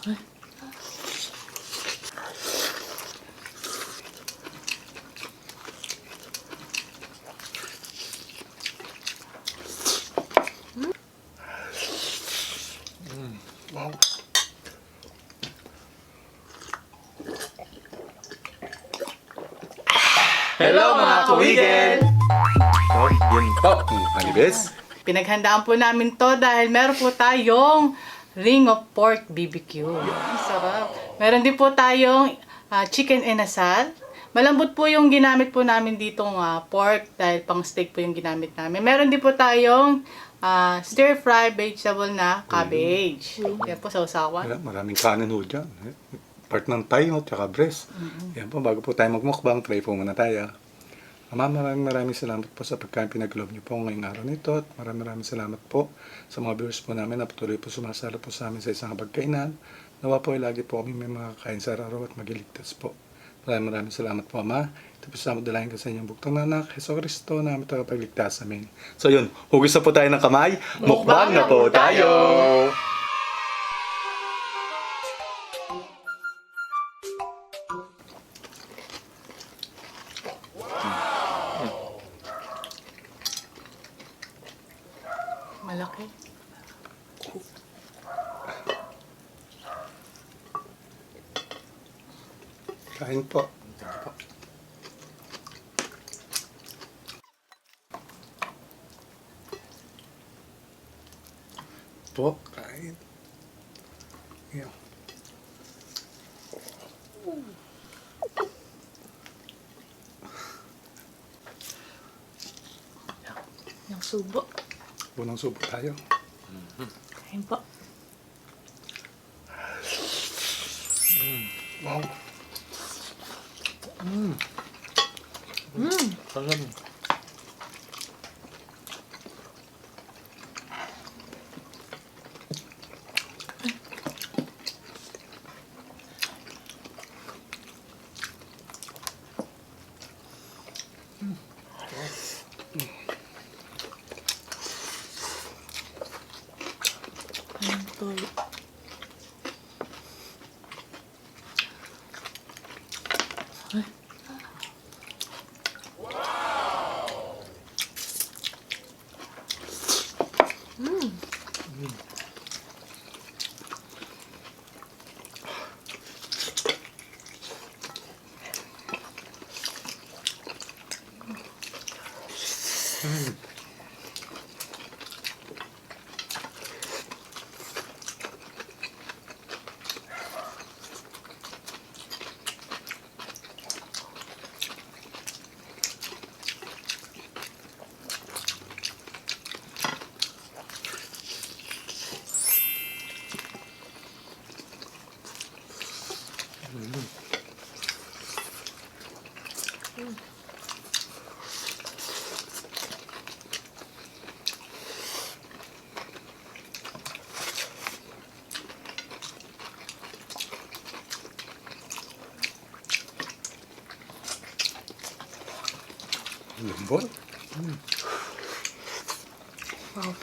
Wow. Hello mga kawigil! Oh, yun po. Alibes. Pinaghandaan po namin to dahil meron po tayong ring of pork BBQ. Ang sarap. Meron din po tayong chicken inasal. Malambot po yung ginamit po namin ditong pork dahil pang steak po yung ginamit namin. Meron din po tayong stir-fry vegetable na cabbage. Yan po sausawan. Maraming kanin ho dyan. Part ng Thai, no? Tsaka breast. Yan po, bago po tayo magmukbang, pray po muna tayo. Ma'am, maraming salamat po sa pagkain pinag-loob niyo po ngayong araw nito. At maraming salamat po sa mga viewers po namin na patuloy po sumasalo po sa amin sa isang pagkainan. Nawa po ay lagi po kami may mga kain sa araw at magiligtas po. Maraming salamat po, Ama. Ito po sa dalahin ko sa inyong buktong na anak, Heso Kristo, na aming tagapagligtas. Amen. So yun, hugis na po tayo ng kamay. Mukbang na po tayo! Malaki. Kain po. Po, kain. Yan. Yung subo. Bunang subo tayo. Kain po. Wow. Ang tulo. Lambot. Wow.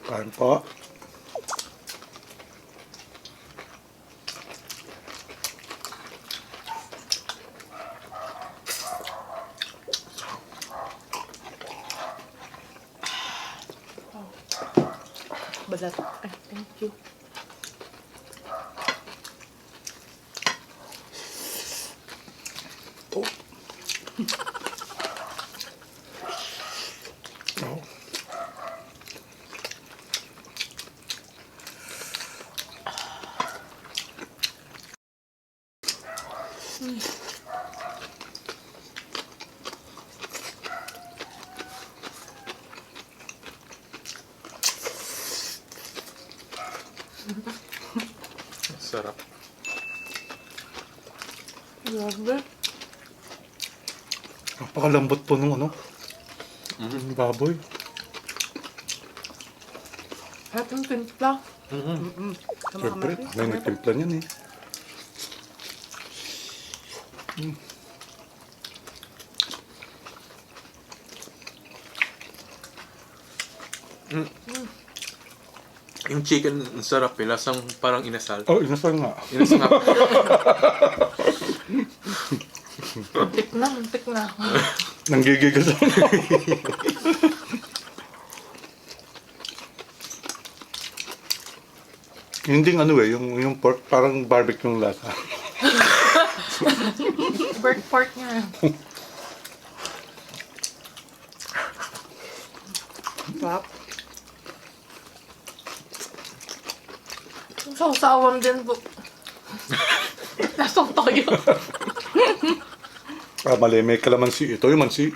Kain po. Balat. Ay, thank you. Oh. Oh. Sarap. Grabe. Napakalambot po nung ano. Baboy. At yung timpla. Siyempre, may nagtimpla niyan eh. Yung chicken, ang sarap eh. Lasang parang inasal. Oh, inasal nga. Inasal nga. Muntik na. Nanggigigas ako. Hindi ano eh, yung pork parang barbecue yung lasa. Bird pork niya. Sarap. Sausawan din po. Lasang toyo. Ah, mali, may kalamansi. Ito yung mansi.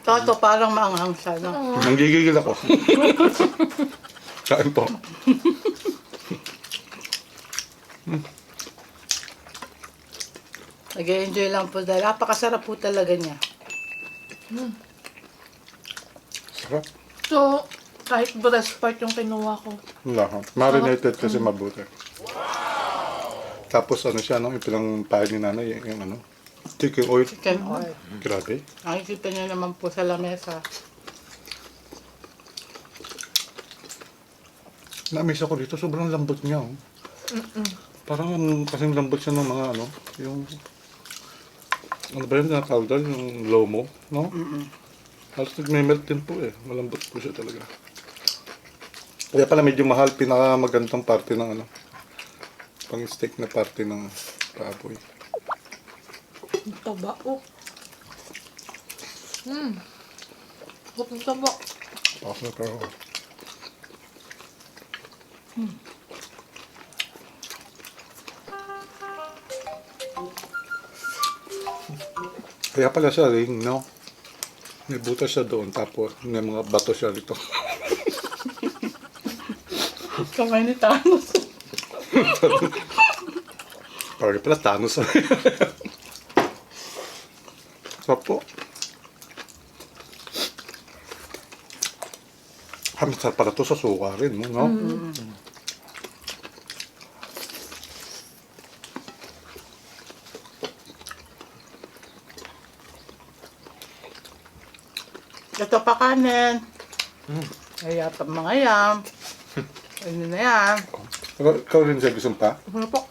Toto, parang maanghang siya, no? Nanggigigil ako. Kain po. Nag-enjoy lang po dahil napakasarap po talaga niya. Sarap. So, kahit breast part yung kinuha ko. Lahat. Marinated kasi mabuti. Tapos ano siya, no? Yung pinangpahin ni nanay, yung ano? Chicken oil. Chicken oil. Grabe. Nakikita niyo naman po sa lamesa. Na-miss ako dito, sobrang lambot niya. Oh. Parang kasing lambot siya ng mga ano, yung... Ano ba yun tinatawag doon? Yung lomo, no? Halos nagme-melt din po eh. Malambot po siya talaga. Kaya pala medyo mahal, pinakamagandang parte ng ano, pang steak na parte ng baboy. Ang taba. Oh. Hot ng taba. Okay, pero... Kaya pala siya ring, no? May butas siya doon, tapos may mga bato siya dito. Kamay ni Thanos. Parang pala Thanos. Sarap po. Kami sarap pala to sa suka rin, no? Ito pa kanin. Kaya pa mga yam. Ano na yan? Ikaw rin siya gusto pa? Ano po?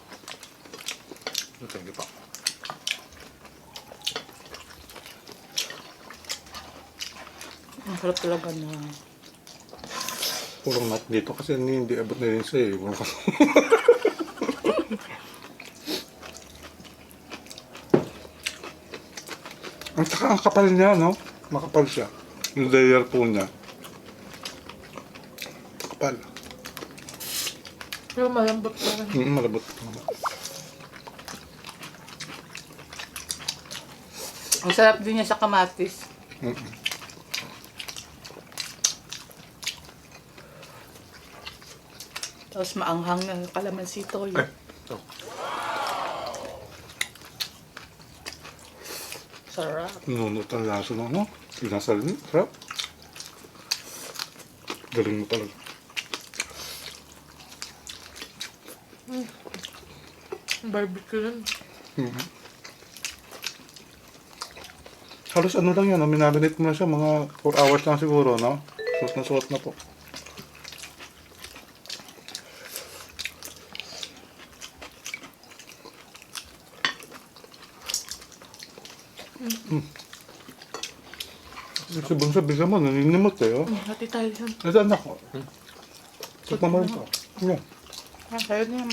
Thank you po. Ang sarap talaga na. Purong nut dito kasi hindi abot na rin siya eh. Ang saka ang kapal niya, no? Makapal siya. Yung layer po niya. Kapal. Pero malambot pa rin. Malabot. Ang sarap din niya sa kamatis. Tapos maanghang na kalamansi toyo. Ito. Sarap. Nunot ang laso ng ano? Pinasal niya. Sarap. Galing mo talaga. Barbecue yun. Halos ano lang yan, minarinate mo na siya, mga 4 hours lang siguro, no? Suot na po. Si Bunso, bisa mo, naninimot eh, oh. Hati tayo yun. Nasaan ako? Tikman mo rin to. Yan. Sa'yo niya.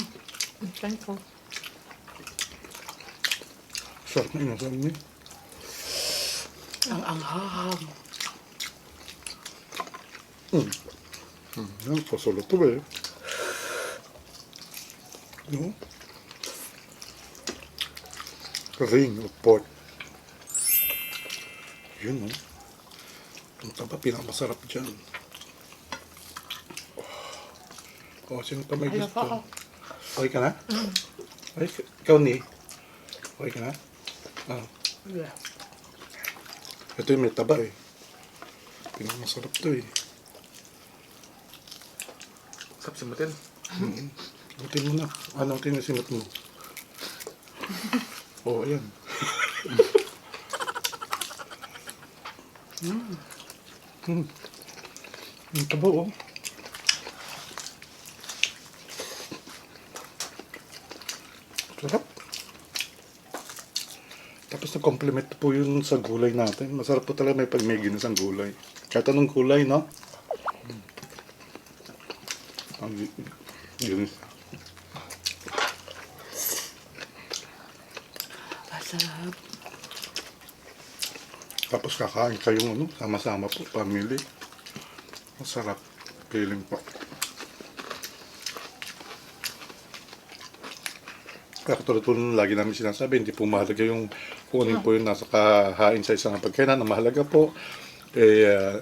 Thank you. Sarap na inasal niya. Ang anghang. Yan, pasolo to eh. No? Ring of pork. Yun, no? Ang taba, pinakamasarap dyan. O, sino pa may Ayaw gusto? pa ako. Okay ka na? Ay, ikaw ni. Okay ka na? Ah. Yeah. Ito yung may taba eh. Pinakamasarap to eh. Sarap simutin. Butin mo na. Ano ang tinasimot mo? Oo, ayan. Ang taba oh. Sarap. Tapos na-compliment po yun sa gulay natin. Masarap po talaga may pag may ginasang gulay. Kahit anong gulay, no? Ang ginis. Masarap. Tapos kakain kayong ano, sama-sama po, family. Masarap. Feeling po. Kaya katulad po nung lagi namin sinasabi, hindi po mahalaga yung kung ano po yung nasa kahain sa isang pagkainan. Ang mahalaga po,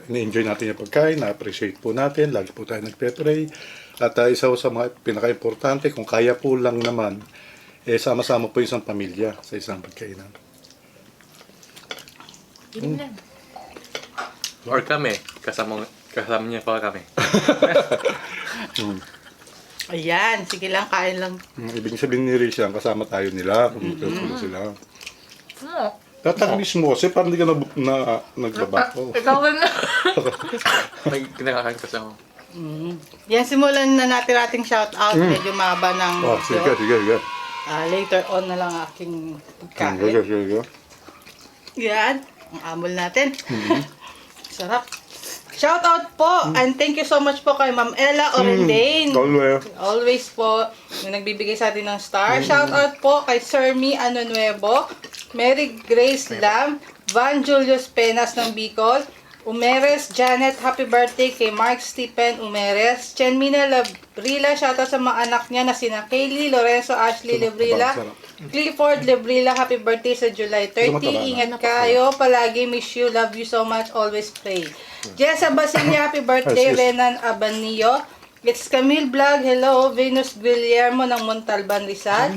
ni-enjoy natin yung pagkain, na-appreciate po natin, lagi po tayo nagpe-pray. At isa sa mga pinaka-importante, kung kaya po lang naman, sama-sama po isang pamilya sa isang pagkainan. Ilim na. Or kami, kasama niya pa kami. Ayan, sige lang, kain lang. Ibig sabihin ni Risha, kasama tayo nila, kung magkakaroon sila. Ano? Tataglis mo kasi parang hindi ka naglaba. Oh. Ikaw ka na. May kinakain kasama. Yan, simulan na natin ating shoutout. Medyo mahaba ng Oh, sige, sige. later on na lang aking Sige, pagkain. sige. Yan, ang amol natin. Sarap. Shoutout po, and thank you so much po kay Ma'am Ella Orendane. Always. Always po, yung nagbibigay sa atin ng star. Shoutout po kay Sir Mi Ano Nuevo, Mary Grace Lam, Van Julius Penas ng Bicol, Umeres Janet, happy birthday kay Mark Stephen Umeres, Chenmina Labrila, shoutout sa mga anak niya na sina Kaylee, Lorenzo, Ashley Labrila, Clifford Labrila, happy birthday sa July 30. Ingat kayo, palagi miss you, love you so much, always pray. Jessa Basilia, happy birthday. Renan Abanillo, it's Camille Vlog, hello. Venus Guillermo ng Montalban, Rizal,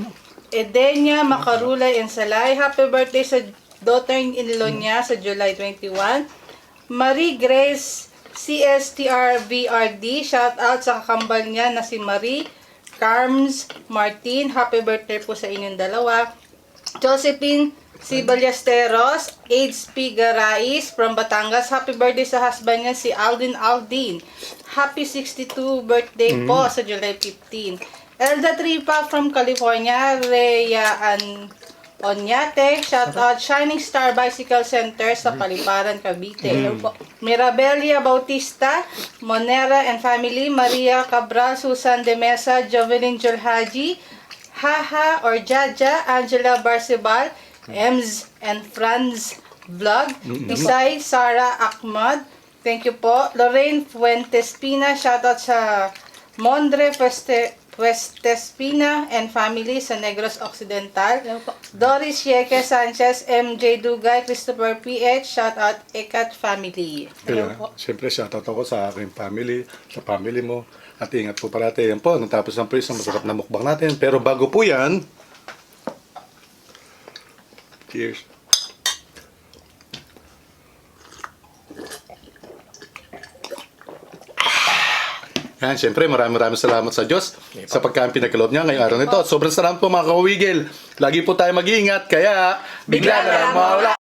Edenia Macarulay and Salay, happy birthday sa daughter-in-law niya sa July 21. Marie Grace CSTRVRD, shout out sa kakambal niya na si Marie Carms Martin, happy birthday po sa inyong dalawa. Josephine Si Ballesteros, AIDS P. Garais from Batangas. Happy birthday sa husband niya, si Aldin Aldin. Happy 62 birthday po sa July 15. Elda Tripa from California. Rhea Onyate. Shout out Shining Star Bicycle Center sa Paliparan, Cavite. Mirabelia Bautista, Monera and family. Maria Cabral, Susan De Mesa, Jovelyn Jolhaji, Haha or Jaja, Angela Barcebal, Ems and Franz Vlog, Isay, Sarah Ahmad, thank you po. Lorraine Fuentespina, shoutout sa Mondre Fuentespina and family sa Negros Occidental. Doris Yeke Sanchez, MJ Dugay, Christopher PH, shoutout Ekat family. Kaya, siyempre, shoutout ako sa aking family, sa family mo. At ingat po parati. Yan po, natapos ng po isang masarap na mukbang natin. Pero bago po yan, cheers. Yan, siyempre, maraming salamat sa Diyos sa pagkain pinagkaloob niya ngayong araw nito. At sobrang salamat po mga kawigil. Lagi po tayo mag-iingat, kaya bigla na lang mawala.